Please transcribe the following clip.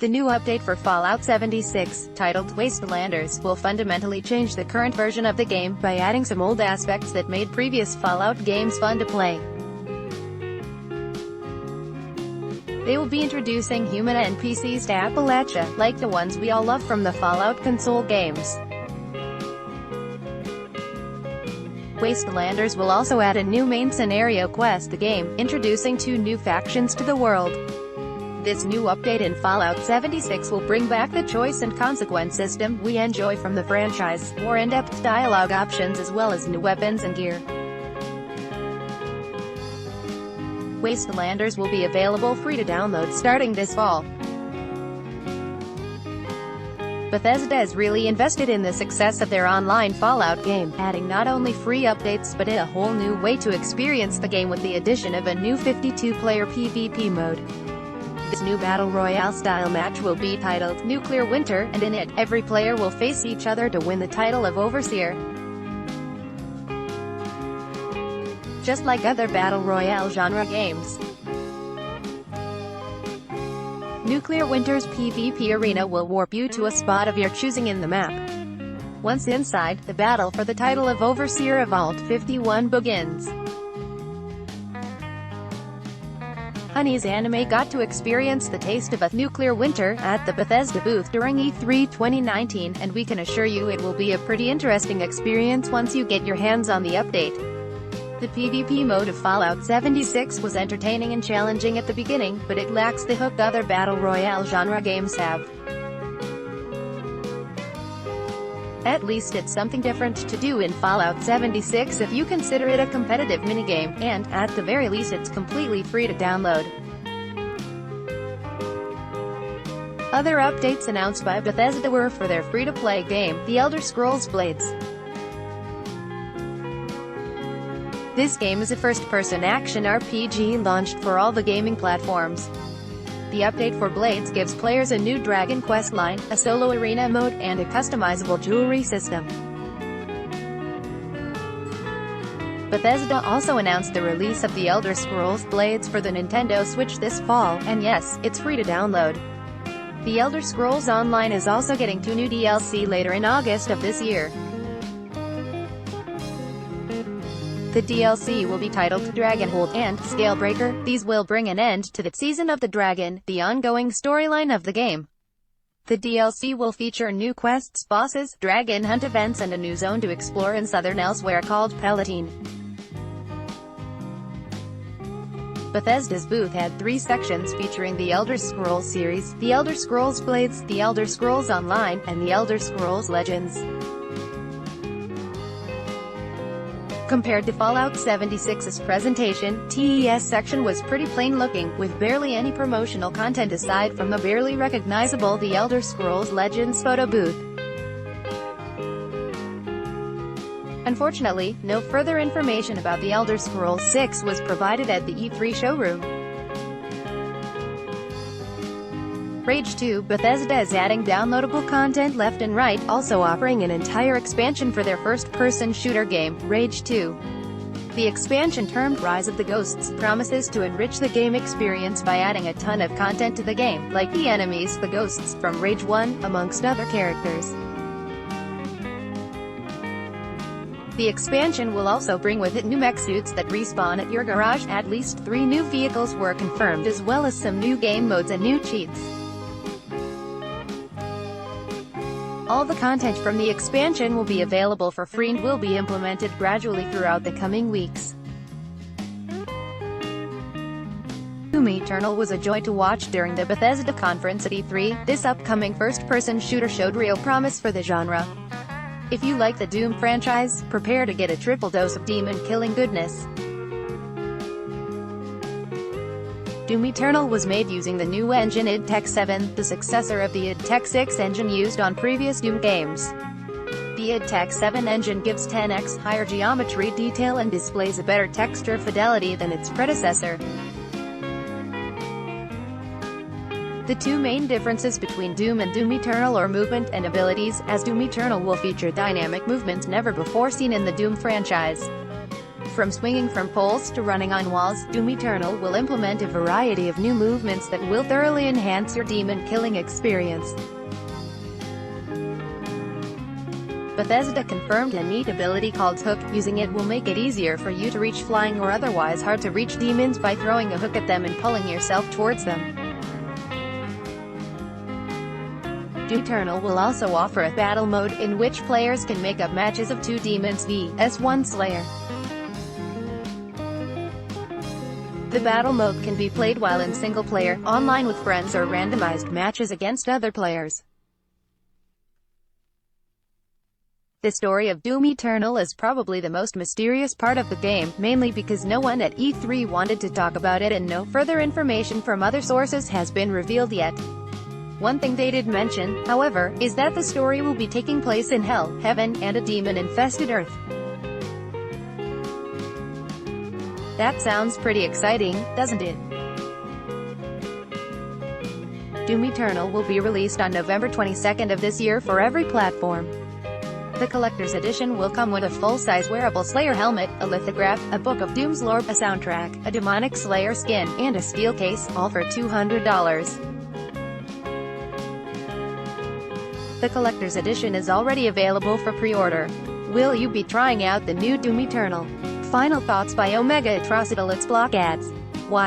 The new update for Fallout 76, titled Wastelanders, will fundamentally change the current version of the game, by adding some old aspects that made previous Fallout games fun to play. They will be introducing human NPCs to Appalachia, like the ones we all love from the Fallout console games. Wastelanders will also add a new main scenario quest to the game, introducing 2 new factions to the world. This new update in Fallout 76 will bring back the choice and consequence system we enjoy from the franchise, more in-depth dialogue options as well as new weapons and gear. Wastelanders will be available free to download starting this fall. Bethesda is really invested in the success of their online Fallout game, adding not only free updates but a whole new way to experience the game with the addition of a new 52-player PvP mode. This new Battle Royale-style match will be titled Nuclear Winter, and in it, every player will face each other to win the title of Overseer. Just like other Battle Royale genre games, Nuclear Winter's PvP arena will warp you to a spot of your choosing in the map. Once inside, the battle for the title of Overseer of Vault 51 begins. Honey's Anime got to experience the taste of a nuclear winter at the Bethesda booth during E3 2019, and we can assure you it will be a pretty interesting experience once you get your hands on the update. The PvP mode of Fallout 76 was entertaining and challenging at the beginning, but it lacks the hook other Battle Royale genre games have. At least it's something different to do in Fallout 76 if you consider it a competitive minigame, and, at the very least, it's completely free to download. Other updates announced by Bethesda were for their free-to-play game, The Elder Scrolls Blades. This game is a first-person action RPG launched for all the gaming platforms. The update for Blades gives players a new Dragon Quest line, a solo arena mode, and a customizable jewelry system. Bethesda also announced the release of The Elder Scrolls Blades for the Nintendo Switch this fall, and yes, it's free to download. The Elder Scrolls Online is also getting 2 new DLC later in August of this year. The DLC will be titled Dragonhold and Scalebreaker. These will bring an end to the Season of the Dragon, the ongoing storyline of the game. The DLC will feature new quests, bosses, dragon hunt events and a new zone to explore in southern Elsewhere called Palatine. Bethesda's booth had 3 sections featuring the Elder Scrolls series, The Elder Scrolls Blades, The Elder Scrolls Online, and The Elder Scrolls Legends. Compared to Fallout 76's presentation, TES section was pretty plain-looking, with barely any promotional content aside from the barely recognizable The Elder Scrolls Legends photo booth. Unfortunately, no further information about The Elder Scrolls 6 was provided at the E3 showroom. Rage 2, Bethesda is adding downloadable content left and right, also offering an entire expansion for their first-person shooter game, Rage 2. The expansion, termed Rise of the Ghosts, promises to enrich the game experience by adding a ton of content to the game, like the enemies, the ghosts, from Rage 1, amongst other characters. The expansion will also bring with it new mech suits that respawn at your garage. At least 3 new vehicles were confirmed, as well as some new game modes and new cheats. All the content from the expansion will be available for free and will be implemented gradually throughout the coming weeks. Doom Eternal was a joy to watch during the Bethesda conference at E3. This upcoming first-person shooter showed real promise for the genre. If you like the Doom franchise, prepare to get a triple dose of demon-killing goodness. Doom Eternal was made using the new engine id Tech 7, the successor of the id Tech 6 engine used on previous Doom games. The id Tech 7 engine gives 10x higher geometry detail and displays a better texture fidelity than its predecessor. The 2 main differences between Doom and Doom Eternal are movement and abilities, as Doom Eternal will feature dynamic movement never before seen in the Doom franchise. From swinging from poles to running on walls, Doom Eternal will implement a variety of new movements that will thoroughly enhance your demon-killing experience. Bethesda confirmed a neat ability called Hook. Using it will make it easier for you to reach flying or otherwise hard-to-reach demons by throwing a hook at them and pulling yourself towards them. Doom Eternal will also offer a battle mode, in which players can make up matches of 2 demons vs 1 Slayer. The battle mode can be played while in single-player, online with friends, or randomized matches against other players. The story of Doom Eternal is probably the most mysterious part of the game, mainly because no one at E3 wanted to talk about it and no further information from other sources has been revealed yet. One thing they did mention, however, is that the story will be taking place in Hell, Heaven, and a demon-infested Earth. That sounds pretty exciting, doesn't it? Doom Eternal will be released on November 22nd of this year for every platform. The Collector's Edition will come with a full-size wearable Slayer helmet, a lithograph, a book of Doom's lore, a soundtrack, a demonic Slayer skin, and a steel case, all for $200. The Collector's Edition is already available for pre-order. Will you be trying out the new Doom Eternal? Final thoughts by Omega Atrocity. Let's block ads.